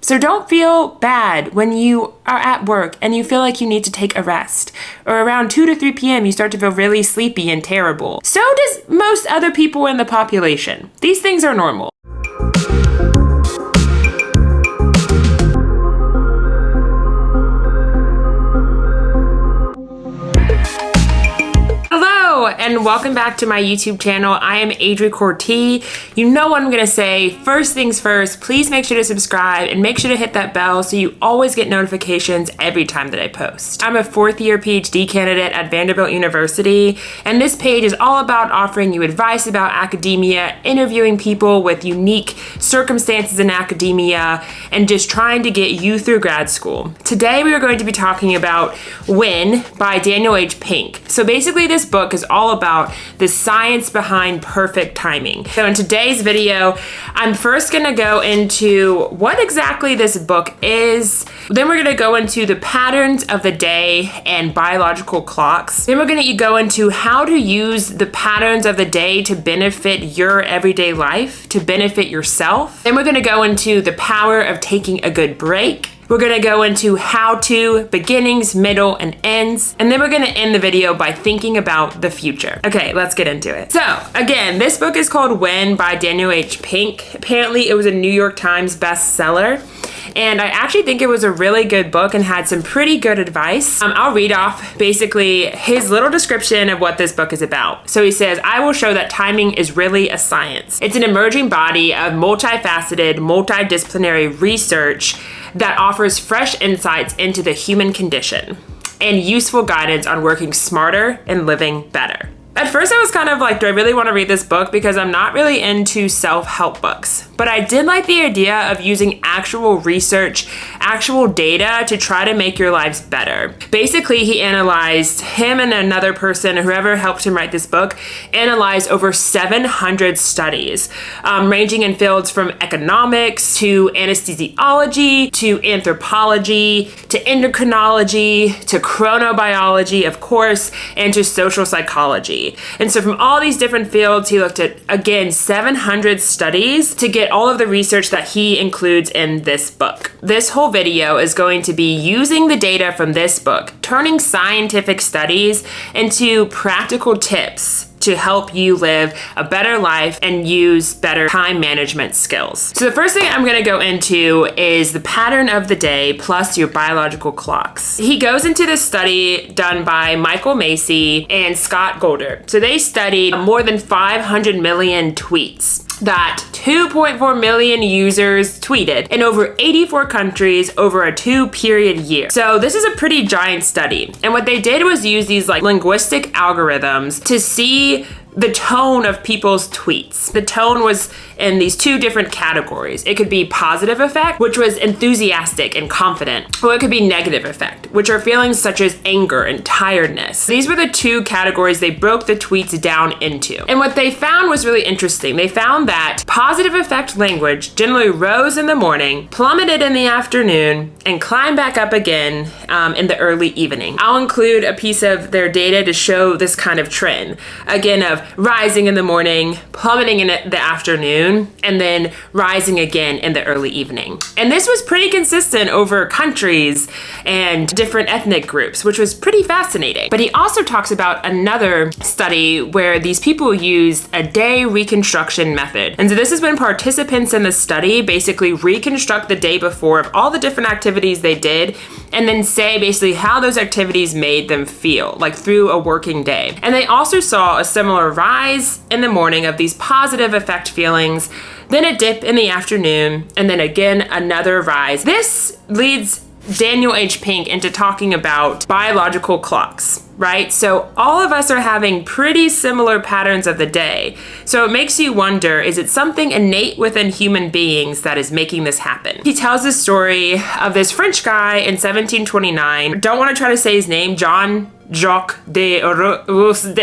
So don't feel bad when you are at work and you feel like you need to take a rest. Or around 2 to 3 p.m. you start to feel really sleepy and terrible. So does most other people in the population. These things are normal. And welcome back to my YouTube channel. I am Adri Cortee. You know what I'm gonna say. First things first, please make sure to subscribe and make sure to hit that bell so you always get notifications every time that I post. I'm a 4th-year PhD candidate at Vanderbilt University, and this page is all about offering you advice about academia, interviewing people with unique circumstances in academia, and just trying to get you through grad school. Today we are going to be talking about When by Daniel H. Pink. So basically this book is all about the science behind perfect timing. So in today's video, I'm first gonna go into what exactly this book is. Then we're gonna go into the patterns of the day and biological clocks. Then we're gonna go into how to use the patterns of the day to benefit your everyday life, to benefit yourself. Then we're gonna go into the power of taking a good break. We're gonna go into how-to, beginnings, middle, and ends. And then we're gonna end the video by thinking about the future. Okay, let's get into it. So, again, this book is called When by Daniel H. Pink. Apparently, it was a New York Times bestseller. And I actually think it was a really good book and had some pretty good advice. I'll read off basically his little description of what this book is about. So he says, I will show that timing is really a science. It's an emerging body of multifaceted, multidisciplinary research that offers fresh insights into the human condition and useful guidance on working smarter and living better. At first I was kind of like, do I really want to read this book? Because I'm not really into self-help books. But I did like the idea of using actual research, actual data to try to make your lives better. Basically, him and another person, whoever helped him write this book, analyzed over 700 studies, ranging in fields from economics to anesthesiology to anthropology to endocrinology to chronobiology, of course, and to social psychology. And so from all these different fields, he looked at, again, 700 studies to get all of the research that he includes in this book. This whole video is going to be using the data from this book, turning scientific studies into practical tips to help you live a better life and use better time management skills. So the first thing I'm gonna go into is the pattern of the day plus your biological clocks. He goes into this study done by Michael Macy and Scott Golder. So they studied more than 500 million tweets that 2.4 million users tweeted in over 84 countries over a 2-period year. So this is a pretty giant study. And what they did was use these like linguistic algorithms to see the tone of people's tweets. The tone was in these 2 different categories. It could be positive effect, which was enthusiastic and confident, or it could be negative effect, which are feelings such as anger and tiredness. These were the 2 categories they broke the tweets down into. And what they found was really interesting. They found that positive effect language generally rose in the morning, plummeted in the afternoon, and climbed back up again in the early evening. I'll include a piece of their data to show this kind of trend, again, of rising in the morning, plummeting in the afternoon, and then rising again in the early evening. And this was pretty consistent over countries and different ethnic groups, which was pretty fascinating. But he also talks about another study where these people used a day reconstruction method. And so this is when participants in the study basically reconstruct the day before of all the different activities they did, and then say basically how those activities made them feel, like through a working day. And they also saw a similar rise in the morning of these positive effect feelings, then a dip in the afternoon, and then again another rise. This leads Daniel H. Pink into talking about biological clocks, right? So all of us are having pretty similar patterns of the day. So it makes you wonder, is it something innate within human beings that is making this happen? He tells the story of this French guy in 1729. Don't want to try to say his name, Jean-Jacques de Rousseau.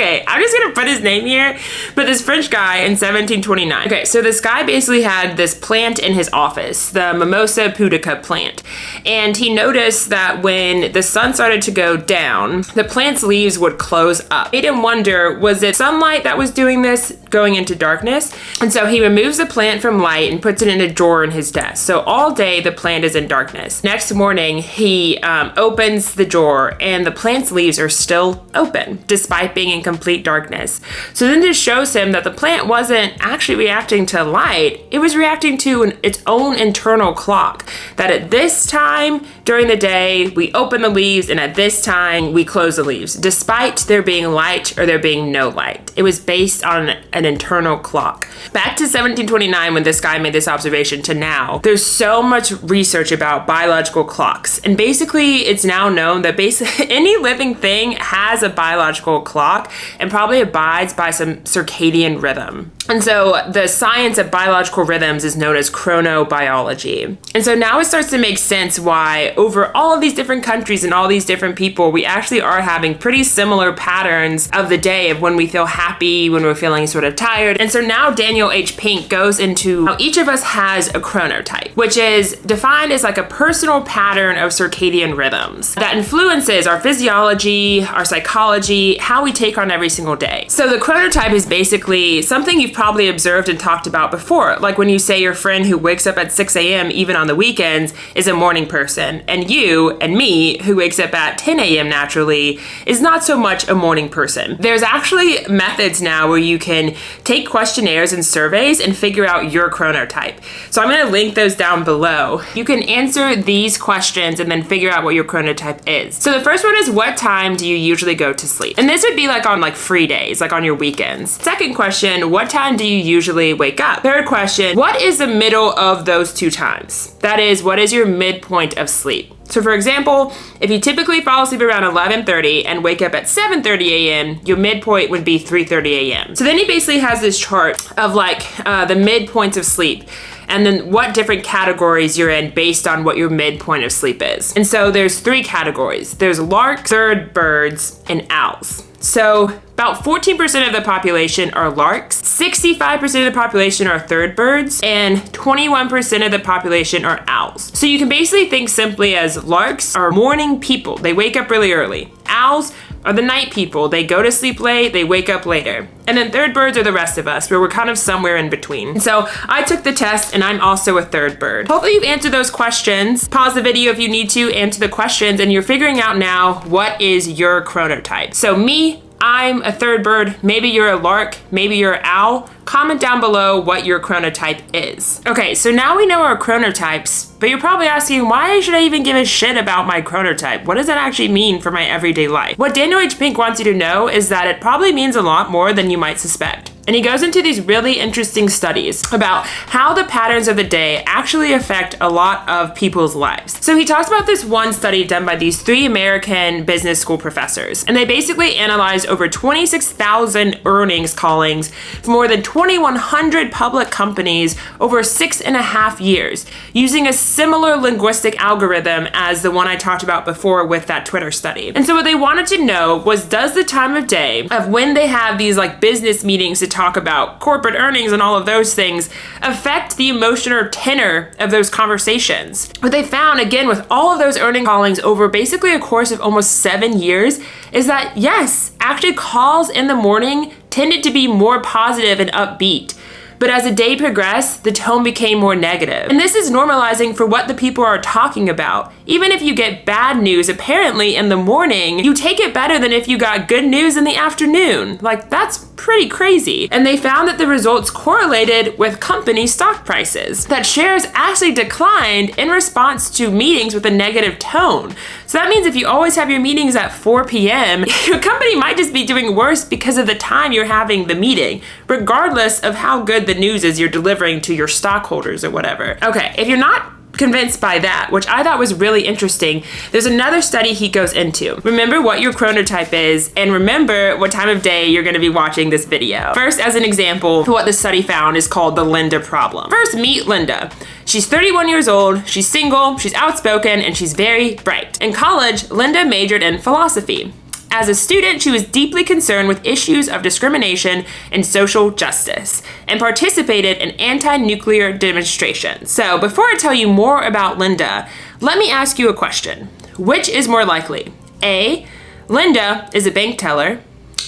Okay, I'm just gonna put his name here, but this French guy in 1729. Okay, so this guy basically had this plant in his office, the Mimosa pudica plant. And he noticed that when the sun started to go down, the plant's leaves would close up. He didn't wonder, was it sunlight that was doing this, going into darkness? And so he removes the plant from light and puts it in a drawer in his desk. So all day the plant is in darkness. Next morning, he opens the drawer and the plant's leaves are still open, despite being in complete darkness. So then this shows him that the plant wasn't actually reacting to light, it was reacting to its own internal clock. That at this time during the day, we open the leaves, and at this time, we close the leaves, despite there being light or there being no light. It was based on an internal clock. Back to 1729, when this guy made this observation, to now, there's so much research about biological clocks. And basically, it's now known that basically any living thing has a biological clock and probably abides by some circadian rhythm. And so the science of biological rhythms is known as chronobiology. And so now it starts to make sense why over all of these different countries and all these different people, we actually are having pretty similar patterns of the day of when we feel happy, when we're feeling sort of tired. And so now Daniel H. Pink goes into how each of us has a chronotype, which is defined as like a personal pattern of circadian rhythms that influences our physiology, our psychology, how we take on every single day. So the chronotype is basically something you've probably observed and talked about before. Like when you say your friend who wakes up at 6 a.m. even on the weekends is a morning person, and you and me who wakes up at 10 a.m. naturally is not so much a morning person. There's actually methods now where you can take questionnaires and surveys and figure out your chronotype. So I'm going to link those down below. You can answer these questions and then figure out what your chronotype is. So the first one is, what time do you usually go to sleep? And this would be like on like free days, like on your weekends. Second question, what time do you usually wake up? Third question, what is the middle of those two times? That is, what is your midpoint of sleep? So for example, if you typically fall asleep around 11:30 and wake up at 7:30 a.m., your midpoint would be 3:30 a.m. So then he basically has this chart of like the midpoints of sleep, and then what different categories you're in based on what your midpoint of sleep is. And so there's three categories. There's larks, third birds, and owls. So about 14% of the population are larks, 65% of the population are third birds, and 21% of the population are owls. So you can basically think simply as larks are morning people. They wake up really early. Owls are the night people. They go to sleep late, they wake up later. And then third birds are the rest of us, where we're kind of somewhere in between. So I took the test and I'm also a third bird. Hopefully you've answered those questions. Pause the video if you need to, answer the questions, and you're figuring out now what is your chronotype. So me, I'm a third bird. Maybe you're a lark, maybe you're an owl. Comment down below what your chronotype is. Okay, so now we know our chronotypes, but you're probably asking, why should I even give a shit about my chronotype? What does that actually mean for my everyday life? What Daniel H. Pink wants you to know is that it probably means a lot more than you might suspect. And he goes into these really interesting studies about how the patterns of the day actually affect a lot of people's lives. So he talks about this one study done by these 3 American business school professors. And they basically analyzed over 26,000 earnings callings for more than 2,100 public companies over 6.5 years, using a similar linguistic algorithm as the one I talked about before with that Twitter study. And so what they wanted to know was, does the time of day of when they have these like business meetings to talk about corporate earnings and all of those things affect the emotion or tenor of those conversations? What they found, again, with all of those earning callings over basically a course of almost 7 years, is that yes, actually calls in the morning tended to be more positive and upbeat. But as the day progressed, the tone became more negative. And this is normalizing for what the people are talking about. Even if you get bad news, apparently in the morning, you take it better than if you got good news in the afternoon. Like, that's pretty crazy. And they found that the results correlated with company stock prices, that shares actually declined in response to meetings with a negative tone. So that means if you always have your meetings at 4 p.m., your company might just be doing worse because of the time you're having the meeting, regardless of how good the news is you're delivering to your stockholders or whatever. Okay, if you're not convinced by that, which I thought was really interesting, there's another study he goes into. Remember what your chronotype is, and remember what time of day you're going to be watching this video. First, as an example, what the study found is called the Linda problem. First, meet Linda. She's 31 years old, she's single, she's outspoken, and she's very bright. In college, Linda majored in philosophy. As a student, she was deeply concerned with issues of discrimination and social justice and participated in anti-nuclear demonstrations. So before I tell you more about Linda, let me ask you a question. Which is more likely? A, Linda is a bank teller,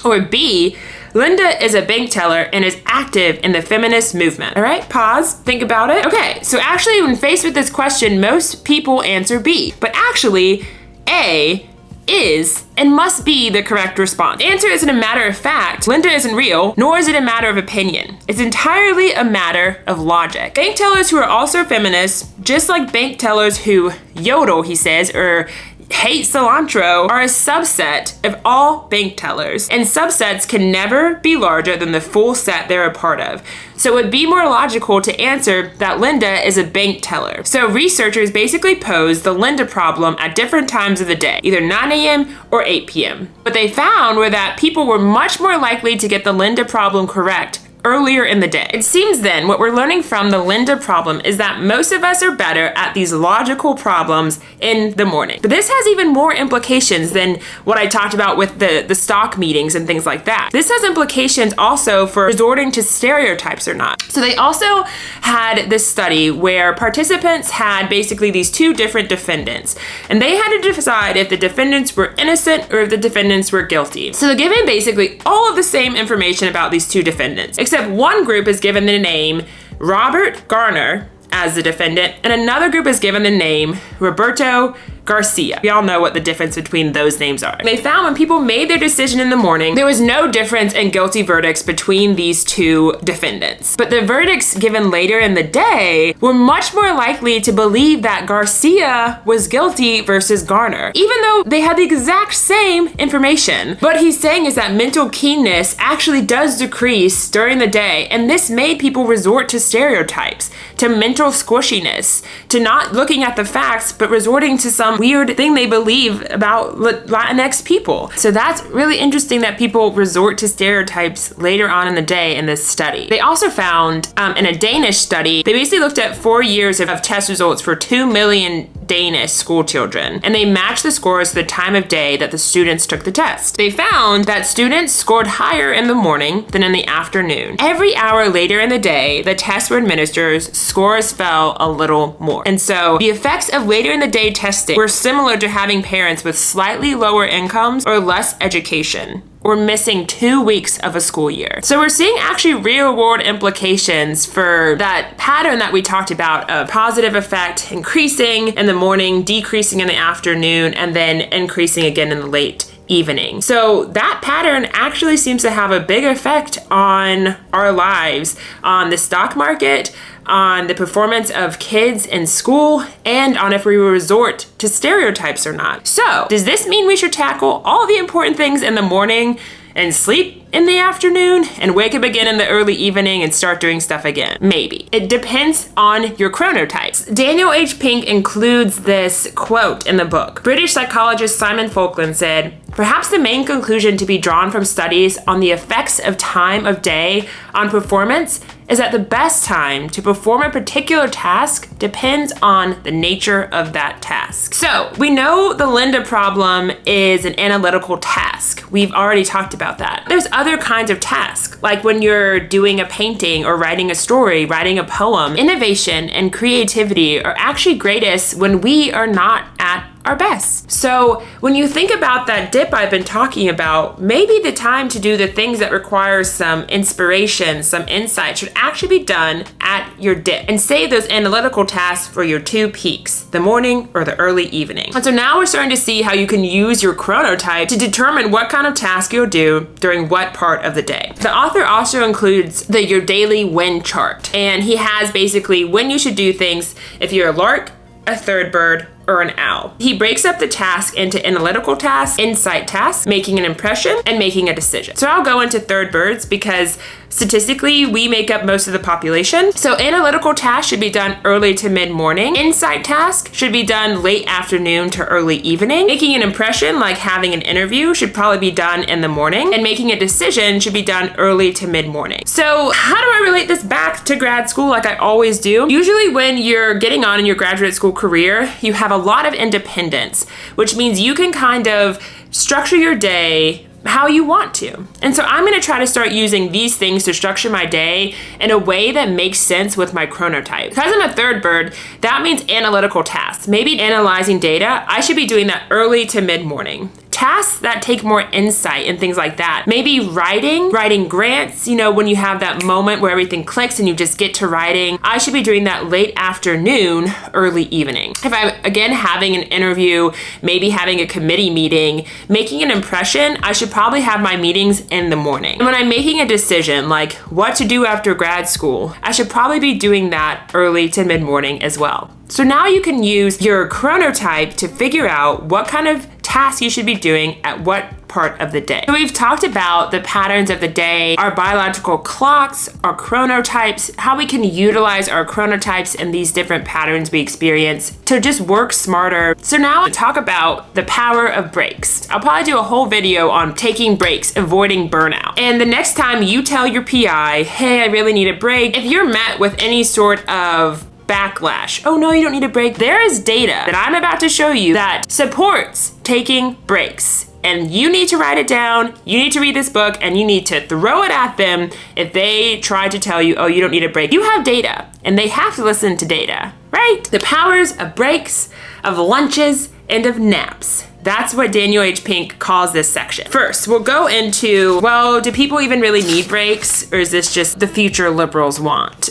or B, Linda is a bank teller and is active in the feminist movement. All right, pause, think about it. Okay, so actually when faced with this question, most people answer B, but actually A is and must be the correct response. The answer isn't a matter of fact. Linda isn't real, nor is it a matter of opinion. It's entirely a matter of logic. Bank tellers who are also feminists, just like bank tellers who yodel, he says, or hate cilantro, are a subset of all bank tellers, and subsets can never be larger than the full set they're a part of. So it would be more logical to answer that Linda is a bank teller. So researchers basically posed the Linda problem at different times of the day, either 9 a.m. or 8 p.m. What they found were that people were much more likely to get the Linda problem correct earlier in the day. It seems then what we're learning from the Linda problem is that most of us are better at these logical problems in the morning. But this has even more implications than what I talked about with the stock meetings and things like that. This has implications also for resorting to stereotypes or not. So they also had this study where participants had basically these two different defendants, and they had to decide if the defendants were innocent or if the defendants were guilty. So they're given basically all of the same information about these two defendants, except one group is given the name Robert Garner as the defendant, and another group is given the name Roberto Garcia. We all know what the difference between those names are. They found when people made their decision in the morning, there was no difference in guilty verdicts between these two defendants. But the verdicts given later in the day were much more likely to believe that Garcia was guilty versus Garner, even though they had the exact same information. What he's saying is that mental keenness actually does decrease during the day, and this made people resort to stereotypes, to mental squishiness, to not looking at the facts, but resorting to some weird thing they believe about Latinx people. So that's really interesting that people resort to stereotypes later on in the day in this study. They also found in a Danish study, they basically looked at 4 years of test results for 2 million Danish school children, and they matched the scores to the time of day that the students took the test. They found that students scored higher in the morning than in the afternoon. Every hour later in the day the tests were administered, scores fell a little more. And so the effects of later in the day testing were similar to having parents with slightly lower incomes or less education, or missing 2 weeks of a school year. So we're seeing actually real world implications for that pattern that we talked about of positive effect increasing in the morning, decreasing in the afternoon, and then increasing again in the late evening. So that pattern actually seems to have a big effect on our lives, on the stock market, on the performance of kids in school, and on if we resort to stereotypes or not. So does this mean we should tackle all the important things in the morning and sleep in the afternoon and wake up again in the early evening and start doing stuff again? Maybe. It depends on your chronotypes. Daniel H. Pink includes this quote in the book. British psychologist Simon Falkland said, "Perhaps the main conclusion to be drawn from studies on the effects of time of day on performance is that the best time to perform a particular task depends on the nature of that task." So we know the Linda problem is an analytical task. We've already talked about that. There's other kinds of tasks, like when you're doing a painting or writing a story, writing a poem. Innovation and creativity are actually greatest when we are not at our best. So when you think about that dip I've been talking about, maybe the time to do the things that require some inspiration, some insight should actually be done at your dip, and save those analytical tasks for your 2 peaks, the morning or the early evening. And so now we're starting to see how you can use your chronotype to determine what kind of task you'll do during what part of the day. The author also includes your daily win chart, and he has basically when you should do things if you're a lark, a third bird, or an owl. He breaks up the task into analytical tasks, insight tasks, making an impression, and making a decision. So I'll go into third birds because statistically we make up most of the population. So analytical tasks should be done early to mid-morning. Insight task should be done late afternoon to early evening. Making an impression, like having an interview, should probably be done in the morning. And making a decision should be done early to mid-morning. So how do I relate this back to grad school like I always do? Usually when you're getting on in your graduate school career, you have a lot of independence, which means you can kind of structure your day how you want to. And so I'm gonna try to start using these things to structure my day in a way that makes sense with my chronotype. Because I'm a third bird, that means analytical tasks. Maybe analyzing data, I should be doing that early to mid-morning. Tasks that take more insight and things like that. Maybe writing grants, when you have that moment where everything clicks and you just get to writing, I should be doing that late afternoon, early evening. If I'm, again, having an interview, maybe having a committee meeting, making an impression, I should probably have my meetings in the morning. And when I'm making a decision, like what to do after grad school, I should probably be doing that early to mid-morning as well. So now you can use your chronotype to figure out what kind of tasks you should be doing at what part of the day. So we've talked about the patterns of the day, our biological clocks, our chronotypes, how we can utilize our chronotypes and these different patterns we experience to just work smarter. So now let's talk about the power of breaks. I'll probably do a whole video on taking breaks, avoiding burnout. And the next time you tell your PI, hey, I really need a break, if you're met with any sort of backlash, oh no, you don't need a break, there is data that I'm about to show you that supports taking breaks. And you need to write it down, you need to read this book, and you need to throw it at them if they try to tell you, oh, you don't need a break. You have data, and they have to listen to data, right? The powers of breaks, of lunches, and of naps. That's what Daniel H. Pink calls this section. First, we'll go into, well, do people even really need breaks, or is this just the future liberals want?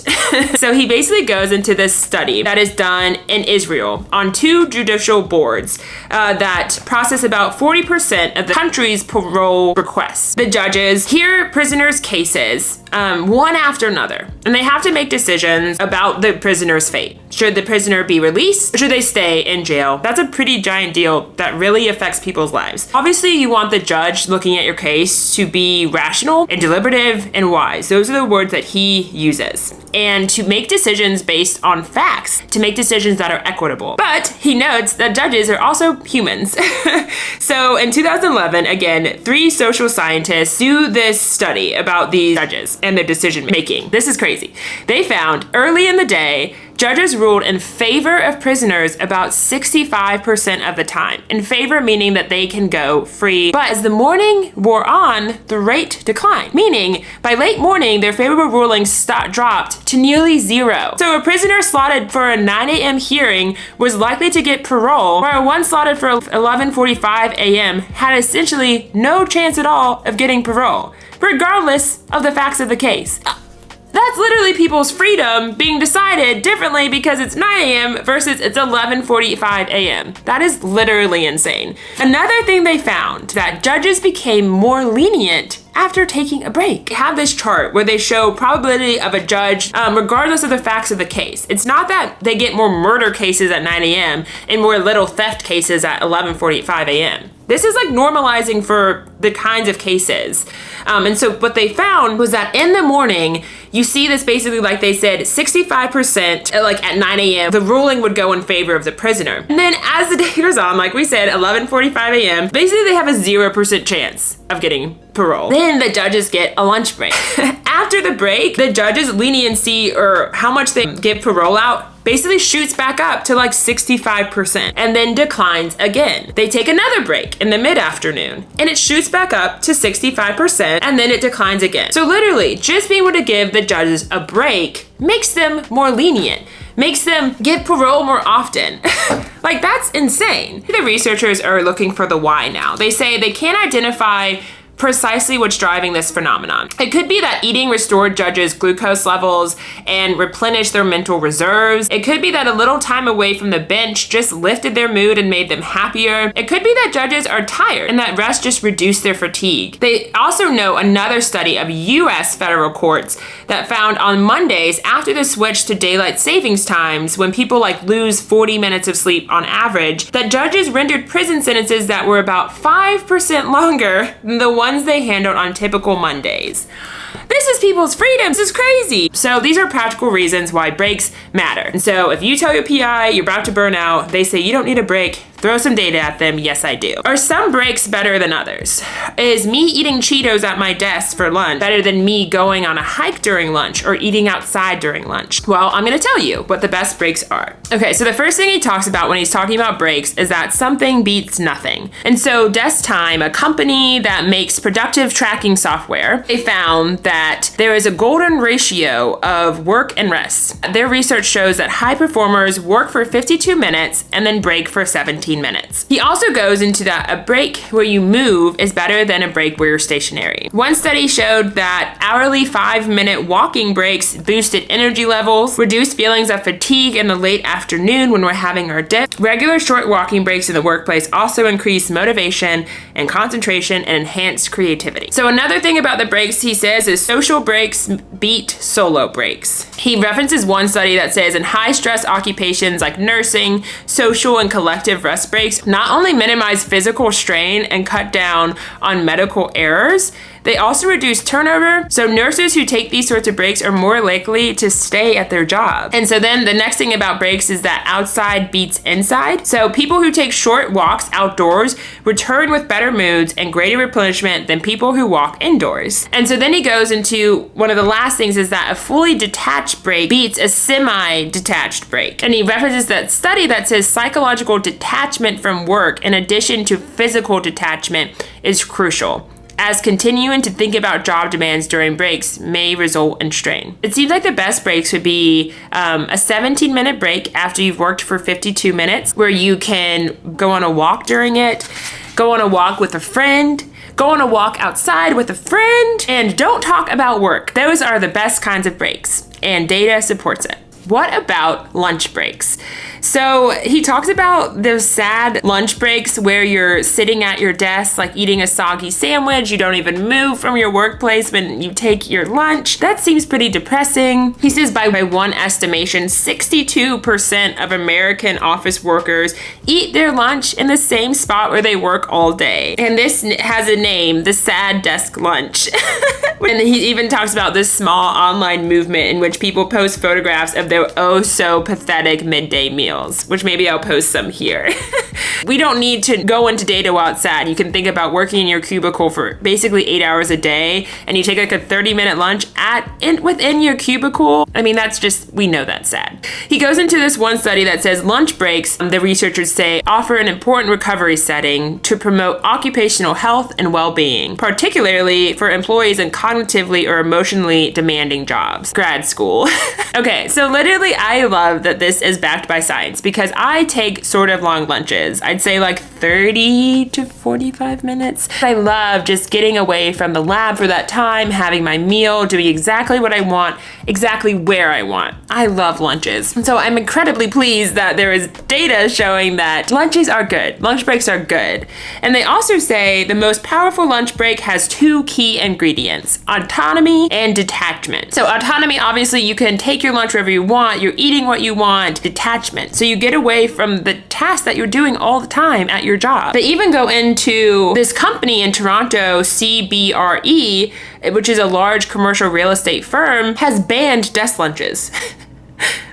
So he basically goes into this study that is done in Israel on 2 judicial boards that process about 40% of the country's parole requests. The judges hear prisoners' cases one after another, and they have to make decisions about the prisoner's fate. Should the prisoner be released, or should they stay in jail? That's a pretty giant deal that really affects people's lives. Obviously, you want the judge looking at your case to be rational and deliberative and wise. Those are the words that he uses. And to make decisions based on facts, to make decisions that are equitable. But he notes that judges are also humans. So in 2011, again, 3 social scientists do this study about these judges and their decision making. This is crazy. They found early in the day, judges ruled in favor of prisoners about 65% of the time. In favor meaning that they can go free. But as the morning wore on, the rate declined. Meaning, by late morning, their favorable rulings dropped to nearly 0. So a prisoner slotted for a 9 a.m. hearing was likely to get parole, while one slotted for 11:45 a.m. had essentially no chance at all of getting parole, regardless of the facts of the case. That's literally people's freedom being decided differently because it's 9 a.m. versus it's 11:45 a.m. That is literally insane. Another thing they found, that judges became more lenient after taking a break. They have this chart where they show probability of a judge regardless of the facts of the case. It's not that they get more murder cases at 9 a.m. and more little theft cases at 11:45 a.m. This is like normalizing for the kinds of cases. And so what they found was that in the morning, you see this basically, like they said, 65%, like at 9 a.m., the ruling would go in favor of the prisoner. And then as the day goes on, like we said, 11:45 a.m., basically they have a 0% chance of getting parole. Then the judges get a lunch break. After the break, the judges' leniency, or how much they give parole out, basically shoots back up to like 65% and then declines again. They take another break in the mid-afternoon and it shoots back up to 65% and then it declines again. So literally, just being able to give the judges a break makes them more lenient, makes them give parole more often. Like, that's insane. The researchers are looking for the why now. They say they can't identify precisely what's driving this phenomenon. It could be that eating restored judges' glucose levels and replenished their mental reserves. It could be that a little time away from the bench just lifted their mood and made them happier. It could be that judges are tired and that rest just reduced their fatigue. They also know another study of US federal courts that found on Mondays after the switch to daylight savings times, when people like lose 40 minutes of sleep on average, that judges rendered prison sentences that were about 5% longer than the ones they handled on typical Mondays. This is people's freedom. This is crazy. So these are practical reasons why breaks matter. And so if you tell your PI you're about to burn out, they say you don't need a break, Throw some data at them. Yes, I do. Are some breaks better than others? Is me eating Cheetos at my desk for lunch better than me going on a hike during lunch or eating outside during lunch? Well, I'm gonna tell you what the best breaks are. Okay, so the first thing he talks about when he's talking about breaks is that something beats nothing. And so Desk Time, a company that makes productive tracking software, they found that there is a golden ratio of work and rest. Their research shows that high performers work for 52 minutes and then break for 17 minutes. He also goes into that a break where you move is better than a break where you're stationary. One study showed that hourly 5-minute walking breaks boosted energy levels, reduced feelings of fatigue in the late afternoon when we're having our dip. Regular short walking breaks in the workplace also increase motivation and concentration and enhance creativity. So another thing about the breaks he says is social breaks beat solo breaks. He references one study that says in high stress occupations like nursing, social and collective rest breaks not only minimize physical strain and cut down on medical errors, they also reduce turnover. So nurses who take these sorts of breaks are more likely to stay at their job. And so then the next thing about breaks is that outside beats inside. So people who take short walks outdoors return with better moods and greater replenishment than people who walk indoors. And so then he goes into one of the last things is that a fully detached break beats a semi-detached break. And he references that study that says psychological detachment from work in addition to physical detachment is crucial, as continuing to think about job demands during breaks may result in strain. It seems like the best breaks would be a 17-minute break after you've worked for 52 minutes, where you can go on a walk during it, go on a walk with a friend, go on a walk outside with a friend, and don't talk about work. Those are the best kinds of breaks, and data supports it. What about lunch breaks? So he talks about those sad lunch breaks where you're sitting at your desk, like eating a soggy sandwich. You don't even move from your workplace when you take your lunch. That seems pretty depressing. He says by one estimation, 62% of American office workers eat their lunch in the same spot where they work all day. And this has a name, the sad desk lunch. And he even talks about this small online movement in which people post photographs of their oh so pathetic midday meals, which maybe I'll post some here. We don't need to go into data while it's sad. You can think about working in your cubicle for basically 8 hours a day, and you take like a 30-minute lunch within your cubicle. I mean, that's just, we know that's sad. He goes into this one study that says lunch breaks, the researchers say, offer an important recovery setting to promote occupational health and well-being, particularly for employees in cognitively or emotionally demanding jobs. Grad school. Okay, so literally I love that this is backed by science because I take sort of long lunches. I'd say like 30 to 45 minutes. I love just getting away from the lab for that time, having my meal, doing exactly what I want, exactly where I want. I love lunches. And so I'm incredibly pleased that there is data showing that lunches are good. Lunch breaks are good. And they also say the most powerful lunch break has 2 key ingredients: autonomy and detachment. So autonomy, obviously you can take your lunch wherever you want, you're eating what you want. Detachment, so you get away from the task that you're doing all the time at your job. They even go into this company in Toronto, CBRE, which is a large commercial real estate firm, has banned desk lunches.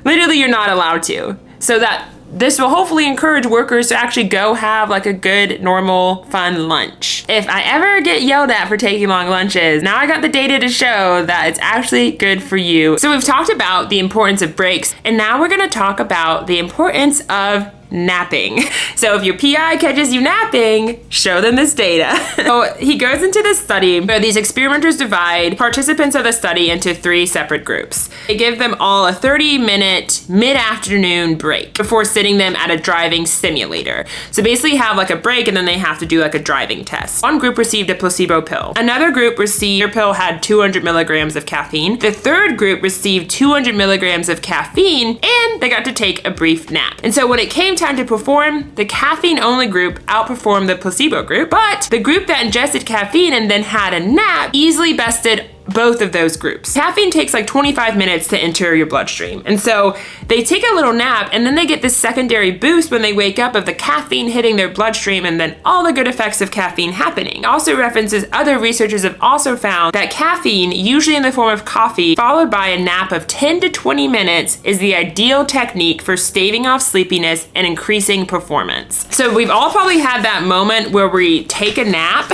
Literally, you're not allowed to. So that this will hopefully encourage workers to actually go have like a good, normal, fun lunch. If I ever get yelled at for taking long lunches, now I got the data to show that it's actually good for you. So we've talked about the importance of breaks, and now we're gonna talk about the importance of napping. So if your PI catches you napping, show them this data. So he goes into this study where these experimenters divide participants of the study into 3 separate groups. They give them all a 30-minute mid-afternoon break before sitting them at a driving simulator. So basically have like a break and then they have to do like a driving test. One group received a placebo pill. Another group received, their pill had 200 milligrams of caffeine. The third group received 200 milligrams of caffeine and they got to take a brief nap. And so when it came time to perform, the caffeine-only group outperformed the placebo group, but the group that ingested caffeine and then had a nap easily bested both of those groups. Caffeine takes like 25 minutes to enter your bloodstream. And so they take a little nap and then they get this secondary boost when they wake up of the caffeine hitting their bloodstream and then all the good effects of caffeine happening. Also references other researchers have also found that caffeine, usually in the form of coffee, followed by a nap of 10 to 20 minutes is the ideal technique for staving off sleepiness and increasing performance. So we've all probably had that moment where we take a nap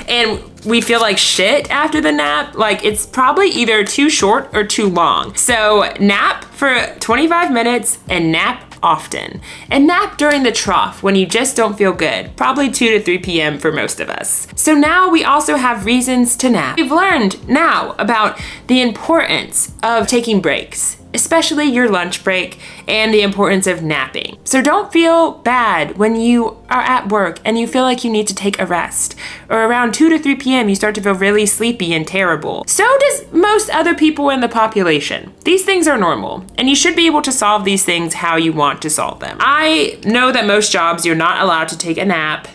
and we feel like shit after the nap. Like it's probably either too short or too long. So nap for 25 minutes and nap often. And nap during the trough when you just don't feel good, probably 2 to 3 p.m. for most of us. So now we also have reasons to nap. We've learned now about the importance of taking breaks, especially your lunch break, and the importance of napping. So don't feel bad when you are at work and you feel like you need to take a rest, or around 2 to 3 p.m. you start to feel really sleepy and terrible. So does most other people in the population. These things are normal, and you should be able to solve these things how you want to solve them. I know that most jobs you're not allowed to take a nap.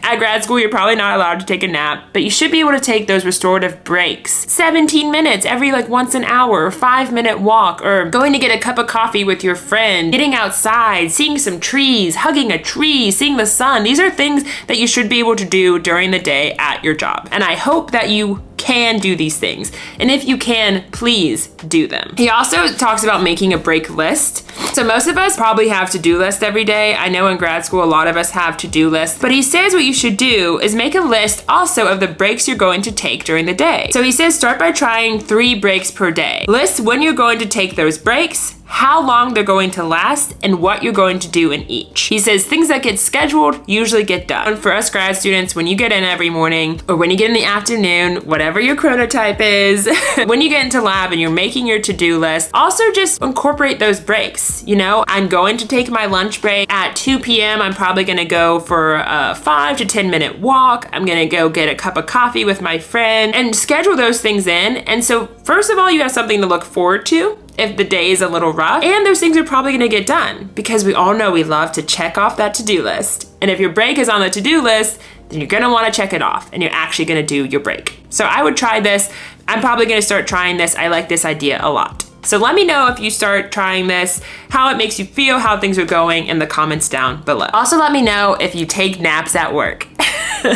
At grad school, you're probably not allowed to take a nap, but you should be able to take those restorative breaks. 17 minutes every like once an hour, or 5-minute walk, or going to get a cup of coffee with your friend, getting outside, seeing some trees, hugging a tree, seeing the sun. These are things that you should be able to do during the day at your job. And I hope that you can do these things. And if you can, please do them. He also talks about making a break list. So most of us probably have to-do lists every day. I know in grad school, a lot of us have to-do lists, but he says what you should do is make a list also of the breaks you're going to take during the day. So he says start by trying 3 breaks per day. List when you're going to take those breaks, how long they're going to last, and what you're going to do in each. He says things that get scheduled usually get done. And for us grad students, when you get in every morning or when you get in the afternoon, whatever your chronotype is, when you get into lab and you're making your to-do list, also just incorporate those breaks. You know, I'm going to take my lunch break at 2 p.m. I'm probably gonna go for a 5 to 10 minute walk. I'm gonna go get a cup of coffee with my friend, and schedule those things in. And so first of all, you have something to look forward to if the day is a little rough, and those things are probably gonna get done because we all know we love to check off that to-do list. And if your break is on the to-do list, then you're gonna wanna check it off and you're actually gonna do your break. So I would try this. I'm probably gonna start trying this. I like this idea a lot. So let me know if you start trying this, how it makes you feel, how things are going in the comments down below. Also let me know if you take naps at work.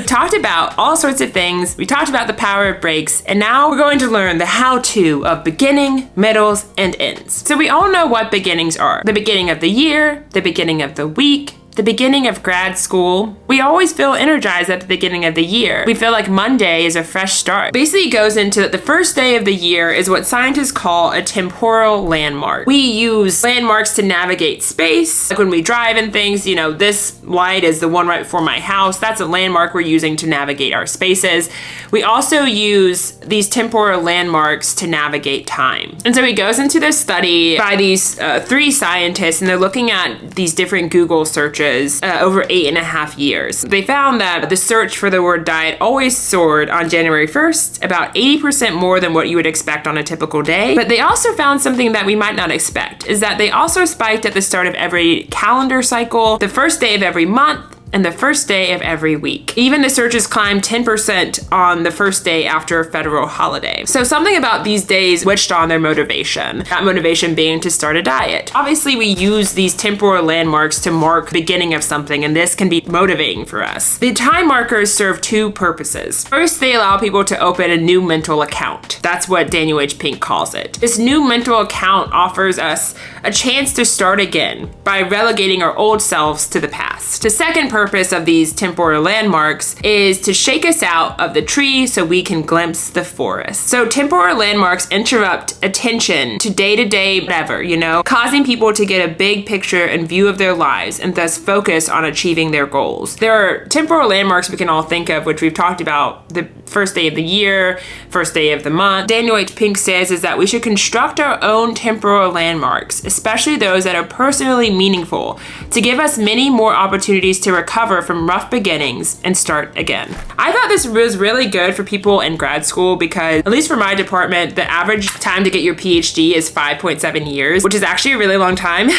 Talked about all sorts of things. We talked about the power of breaks, and now we're going to learn the how-to of beginning, middles, and ends. So we all know what beginnings are. The beginning of the year, the beginning of the week, the beginning of grad school. We always feel energized at the beginning of the year. We feel like Monday is a fresh start. Basically, it goes into the first day of the year is what scientists call a temporal landmark. We use landmarks to navigate space. Like when we drive and things, you know, this light is the one right before my house. That's a landmark we're using to navigate our spaces. We also use these temporal landmarks to navigate time. And so he goes into this study by these 3 scientists, and they're looking at these different Google searches over 8.5 years. They found that the search for the word diet always soared on January 1st, about 80% more than what you would expect on a typical day. But they also found something that we might not expect, is that they also spiked at the start of every calendar cycle, the first day of every month, and the first day of every week. Even the searches climbed 10% on the first day after a federal holiday. So something about these days switched on their motivation. That motivation being to start a diet. Obviously, we use these temporal landmarks to mark the beginning of something, and this can be motivating for us. The time markers serve 2 purposes. First, they allow people to open a new mental account. That's what Daniel H. Pink calls it. This new mental account offers us a chance to start again by relegating our old selves to the past. The second purpose of these temporal landmarks is to shake us out of the tree so we can glimpse the forest. So temporal landmarks interrupt attention to day-to-day whatever, you know, causing people to get a big picture and view of their lives and thus focus on achieving their goals. There are temporal landmarks we can all think of, which we've talked about, the first day of the year, first day of the month. Daniel H. Pink says is that we should construct our own temporal landmarks, especially those that are personally meaningful, to give us many more opportunities to recover from rough beginnings and start again. I thought this was really good for people in grad school because, at least for my department, the average time to get your PhD is 5.7 years, which is actually a really long time.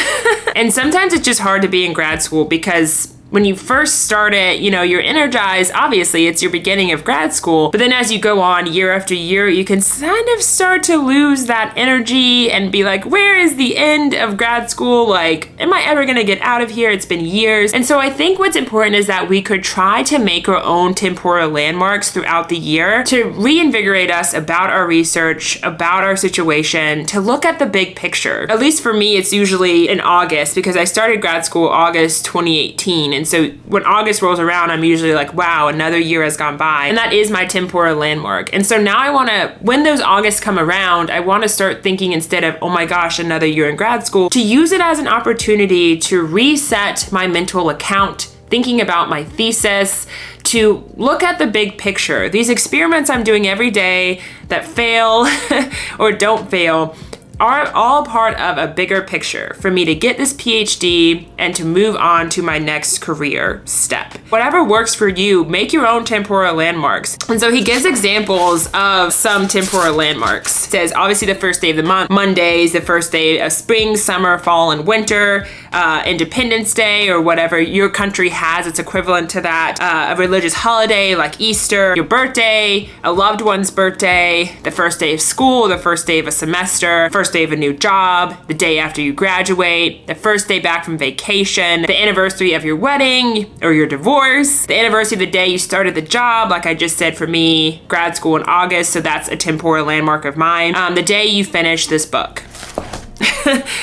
And sometimes it's just hard to be in grad school because when you first start it, you're energized. Obviously, it's your beginning of grad school. But then as you go on year after year, you can kind of start to lose that energy and be like, where is the end of grad school? Like, am I ever going to get out of here? It's been years. And so I think what's important is that we could try to make our own temporal landmarks throughout the year to reinvigorate us about our research, about our situation, to look at the big picture. At least for me, it's usually in August because I started grad school August 2018. And so when August rolls around, I'm usually like, wow, another year has gone by. And that is my temporal landmark. And so now I want to, when those Augusts come around, I want to start thinking instead of, oh my gosh, another year in grad school, to use it as an opportunity to reset my mental account, thinking about my thesis, to look at the big picture. These experiments I'm doing every day that fail or don't fail are all part of a bigger picture for me to get this PhD and to move on to my next career step. Whatever works for you, make your own temporal landmarks. And so he gives examples of some temporal landmarks. It says, obviously the first day of the month, Monday is the first day of spring, summer, fall, and winter, Independence Day, or whatever your country has, it's equivalent to that, a religious holiday like Easter, your birthday, a loved one's birthday, the first day of school, the first day of a semester, first day of a new job, the day after you graduate, the first day back from vacation, the anniversary of your wedding or your divorce, the anniversary of the day you started the job, like I just said for me, grad school in August, so that's a temporal landmark of mine, the day you finish this book.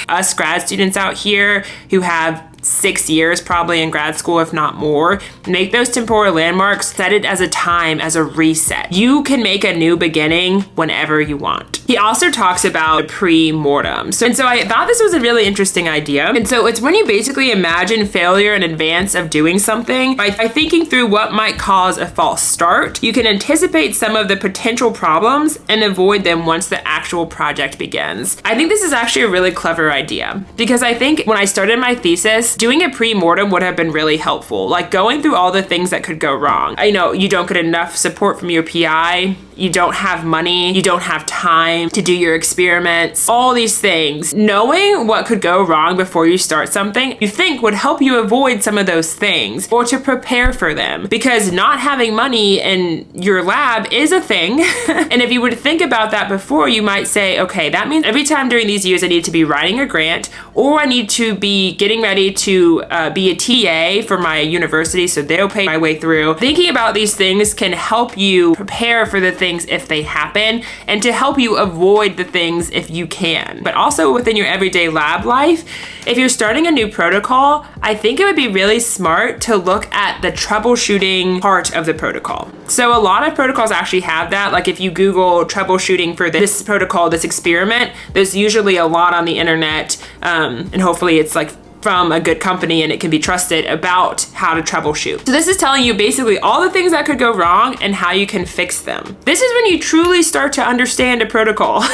Us grad students out here who have 6 years probably in grad school, if not more, make those temporal landmarks, set it as a time, as a reset. You can make a new beginning whenever you want. He also talks about pre-mortem. So I thought this was a really interesting idea. And so it's when you basically imagine failure in advance of doing something. By thinking through what might cause a false start, you can anticipate some of the potential problems and avoid them once the actual project begins. I think this is actually a really clever idea because I think when I started my thesis, doing a pre-mortem would have been really helpful. Like going through all the things that could go wrong. I know you don't get enough support from your PI, you don't have money, you don't have time to do your experiments, all these things. Knowing what could go wrong before you start something, you think would help you avoid some of those things or to prepare for them, because not having money in your lab is a thing. And if you would think about that before, you might say, okay, that means every time during these years I need to be writing a grant, or I need to be getting ready to be a TA for my university, so they'll pay my way through. Thinking about these things can help you prepare for the things if they happen, and to help you avoid the things if you can. But also within your everyday lab life, if you're starting a new protocol, I think it would be really smart to look at the troubleshooting part of the protocol. So a lot of protocols actually have that. Like if you Google troubleshooting for this protocol, this experiment, there's usually a lot on the internet, and hopefully it's like from a good company and it can be trusted about how to troubleshoot. So this is telling you basically all the things that could go wrong and how you can fix them. This is when you truly start to understand a protocol,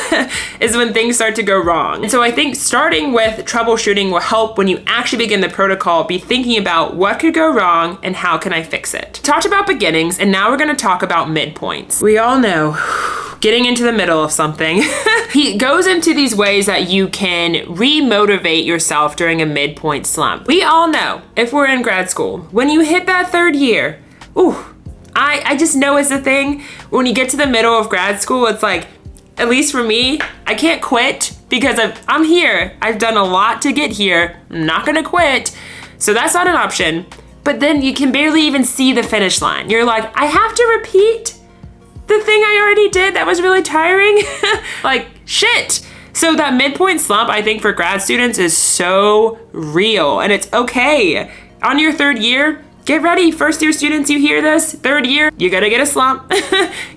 is when things start to go wrong. And so I think starting with troubleshooting will help when you actually begin the protocol, be thinking about what could go wrong and how can I fix it. Talked about beginnings, and now we're gonna talk about midpoints. We all know getting into the middle of something. He goes into these ways that you can re-motivate yourself during a midpoint slump. We all know, if we're in grad school, when you hit that third year, I just know it's a thing. When you get to the middle of grad school, it's like, at least for me, I can't quit because I'm here. I've done a lot to get here. I'm not gonna quit. So that's not an option. But then you can barely even see the finish line. You're like, I have to repeat the thing I already did that was really tiring. Like, shit. So that midpoint slump, I think for grad students is so real, and it's okay. On your third year, get ready. First year students, you hear this? Third year, you're gonna get a slump.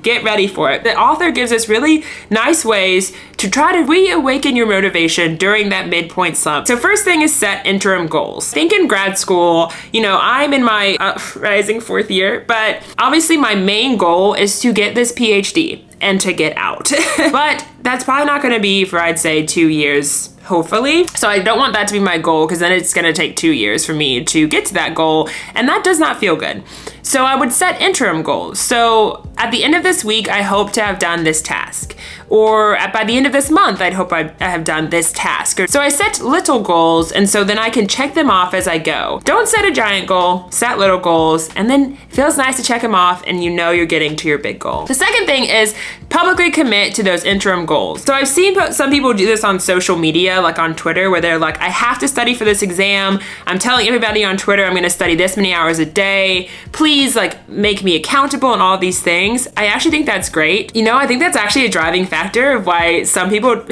Get ready for it. The author gives us really nice ways to try to reawaken your motivation during that midpoint slump. So first thing is set interim goals. Think in grad school, I'm in my rising fourth year, but obviously my main goal is to get this PhD and to get out. But that's probably not gonna be for, I'd say, 2 years, hopefully. So I don't want that to be my goal, because then it's gonna take 2 years for me to get to that goal, and that does not feel good. So I would set interim goals. So at the end of this week, I hope to have done this task. Or by the end of this month, I'd hope I have done this task. So I set little goals, and so then I can check them off as I go. Don't set a giant goal, set little goals, and then it feels nice to check them off and you know you're getting to your big goal. The second thing is publicly commit to those interim goals. So I've seen some people do this on social media, like on Twitter, where they're like, I have to study for this exam. I'm telling everybody on Twitter I'm gonna study this many hours a day. Please like make me accountable and all of these things. I actually think that's great. You know, I think that's actually a driving factor of why some people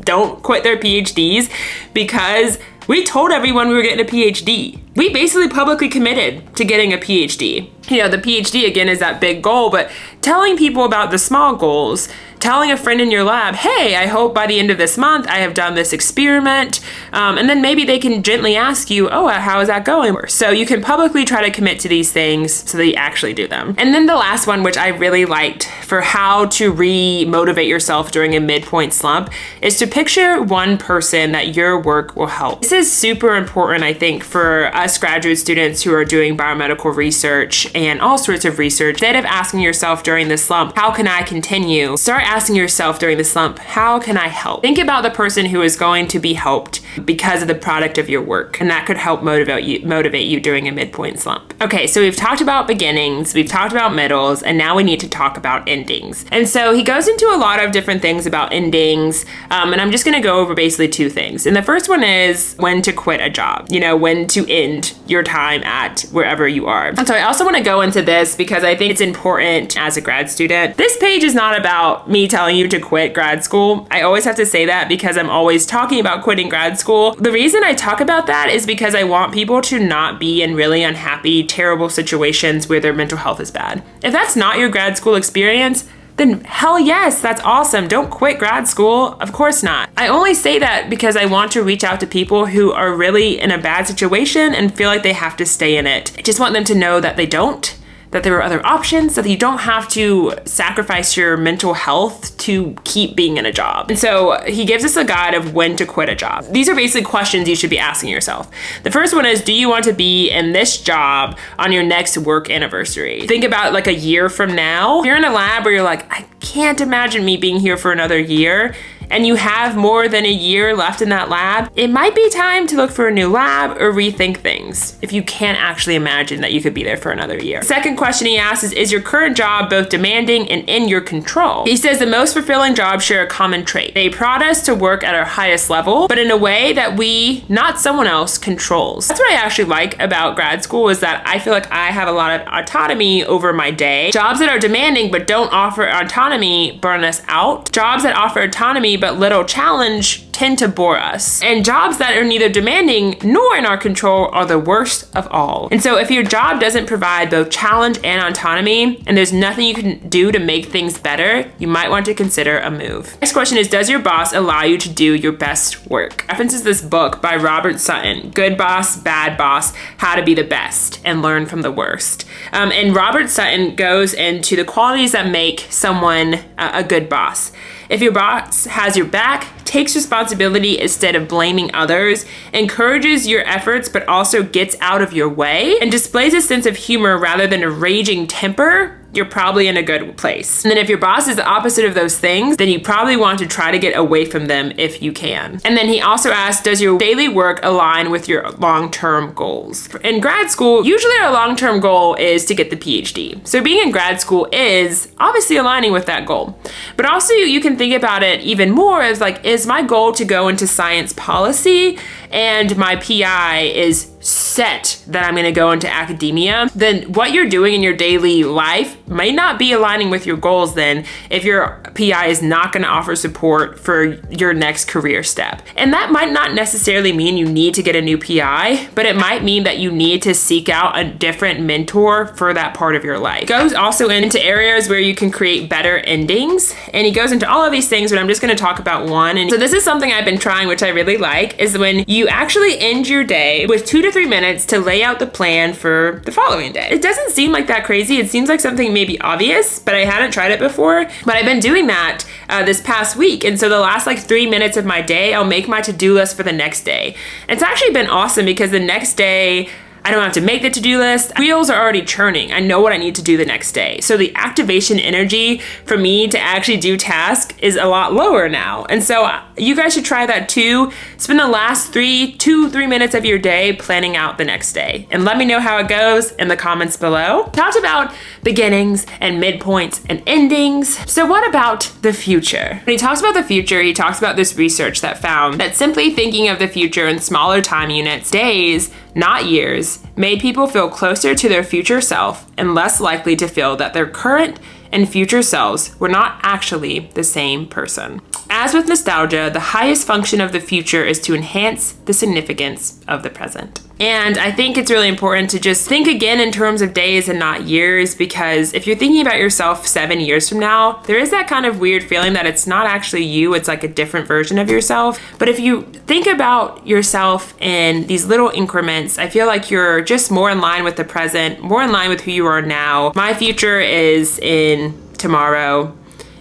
don't quit their PhDs, because we told everyone we were getting a PhD. We basically publicly committed to getting a PhD. You know, the PhD again is that big goal, but telling people about the small goals, telling a friend in your lab, hey, I hope by the end of this month I have done this experiment. And then maybe they can gently ask you, oh, how is that going? So you can publicly try to commit to these things so that you actually do them. And then the last one, which I really liked for how to re-motivate yourself during a midpoint slump, is to picture one person that your work will help. This is super important, I think, for us graduate students who are doing biomedical research and all sorts of research. Instead of asking yourself during the slump, how can I continue? Start asking yourself during the slump, how can I help? Think about the person who is going to be helped because of the product of your work, and that could help motivate you during a midpoint slump. Okay, so we've talked about beginnings, we've talked about middles, and now we need to talk about endings. And so he goes into a lot of different things about endings, and I'm just gonna go over basically two things. And the first one is when to quit a job, you know, when to end your time at wherever you are. And so I also wanna go into this because I think it's important as a grad student. This page is not about me telling you to quit grad school. I always have to say that because I'm always talking about quitting grad school. The reason I talk about that is because I want people to not be in really unhappy, terrible situations where their mental health is bad. If that's not your grad school experience, then hell yes, that's awesome. Don't quit grad school. Of course not. I only say that because I want to reach out to people who are really in a bad situation and feel like they have to stay in it. I just want them to know that they don't, that there are other options, so that you don't have to sacrifice your mental health to keep being in a job. And so he gives us a guide of when to quit a job. These are basically questions you should be asking yourself. The first one is, do you want to be in this job on your next work anniversary? Think about like a year from now. If you're in a lab where you're like, I can't imagine me being here for another year, and you have more than a year left in that lab, it might be time to look for a new lab or rethink things if you can't actually imagine that you could be there for another year. Second question he asks is your current job both demanding and in your control? He says the most fulfilling jobs share a common trait. They prod us to work at our highest level, but in a way that we, not someone else, controls. That's what I actually like about grad school, is that I feel like I have a lot of autonomy over my day. Jobs that are demanding but don't offer autonomy burn us out. Jobs that offer autonomy but little challenge tend to bore us. And jobs that are neither demanding nor in our control are the worst of all. And so if your job doesn't provide both challenge and autonomy, and there's nothing you can do to make things better, you might want to consider a move. Next question is, does your boss allow you to do your best work? References this book by Robert Sutton, Good Boss, Bad Boss, How to Be the Best and Learn from the Worst. And Robert Sutton goes into the qualities that make someone a good boss. If your boss has your back, takes responsibility instead of blaming others, encourages your efforts but also gets out of your way, and displays a sense of humor rather than a raging temper, you're probably in a good place. And then if your boss is the opposite of those things, then you probably want to try to get away from them if you can. And then he also asks, does your daily work align with your long-term goals? In grad school, usually our long-term goal is to get the PhD. So being in grad school is obviously aligning with that goal. But also you can think about it even more as like, is my goal to go into science policy and my PI is set that I'm gonna go into academia, then what you're doing in your daily life might not be aligning with your goals then if your PI is not gonna offer support for your next career step. And that might not necessarily mean you need to get a new PI, but it might mean that you need to seek out a different mentor for that part of your life. It goes also into areas where you can create better endings, and he goes into all of these things, but I'm just gonna talk about one. And so this is something I've been trying, which I really like, is when you actually end your day with 2 to 3 minutes to lay out the plan for the following day. It doesn't seem like that crazy. It seems like something maybe obvious, but I hadn't tried it before. But I've been doing that this past week. And so the last like 3 minutes of my day, I'll make my to-do list for the next day. It's actually been awesome because the next day, I don't have to make the to-do list. Wheels are already churning. I know what I need to do the next day. So the activation energy for me to actually do tasks is a lot lower now. And so you guys should try that too. Spend the last 2-3 minutes of your day planning out the next day. And let me know how it goes in the comments below. Talked about beginnings and midpoints and endings. So what about the future? When he talks about the future, he talks about this research that found that simply thinking of the future in smaller time units, days, not years, made people feel closer to their future self and less likely to feel that their current and future selves were not actually the same person. As with nostalgia, the highest function of the future is to enhance the significance of the present. And I think it's really important to just think again in terms of days and not years, because if you're thinking about yourself 7 years from now, there is that kind of weird feeling that it's not actually you, it's like a different version of yourself. But if you think about yourself in these little increments, I feel like you're just more in line with the present, more in line with who you are now. My future is in tomorrow.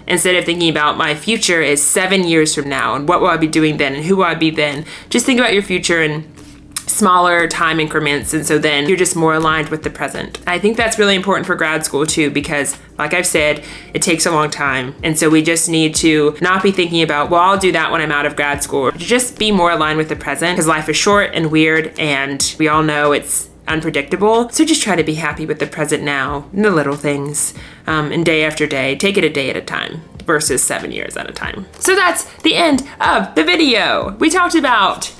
Instead of thinking about my future is 7 years from now and what will I be doing then and who will I be then, just think about your future in smaller time increments, and so then you're just more aligned with the present. I think that's really important for grad school too, because like I've said, it takes a long time, and so we just need to not be thinking about, well, I'll do that when I'm out of grad school. Just be more aligned with the present, because life is short and weird, and we all know it's unpredictable. So just try to be happy with the present now, and the little things, and day after day. Take it a day at a time versus 7 years at a time. So that's the end of the video. We talked about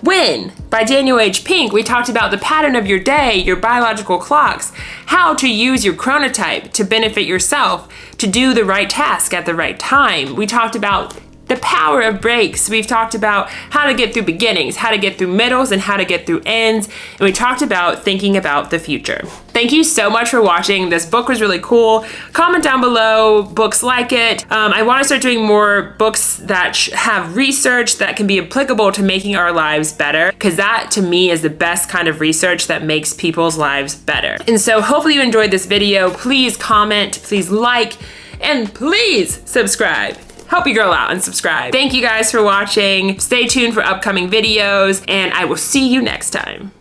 When by Daniel H. Pink. We talked about the pattern of your day, your biological clocks, how to use your chronotype to benefit yourself, to do the right task at the right time. We talked about the power of breaks. We've talked about how to get through beginnings, how to get through middles, and how to get through ends. And we talked about thinking about the future. Thank you so much for watching. This book was really cool. Comment down below books like it. I want to start doing more books that have research that can be applicable to making our lives better, because that to me is the best kind of research that makes people's lives better. And so hopefully you enjoyed this video. Please comment, please like, and please subscribe. Help your girl out and subscribe. Thank you guys for watching. Stay tuned for upcoming videos, and I will see you next time.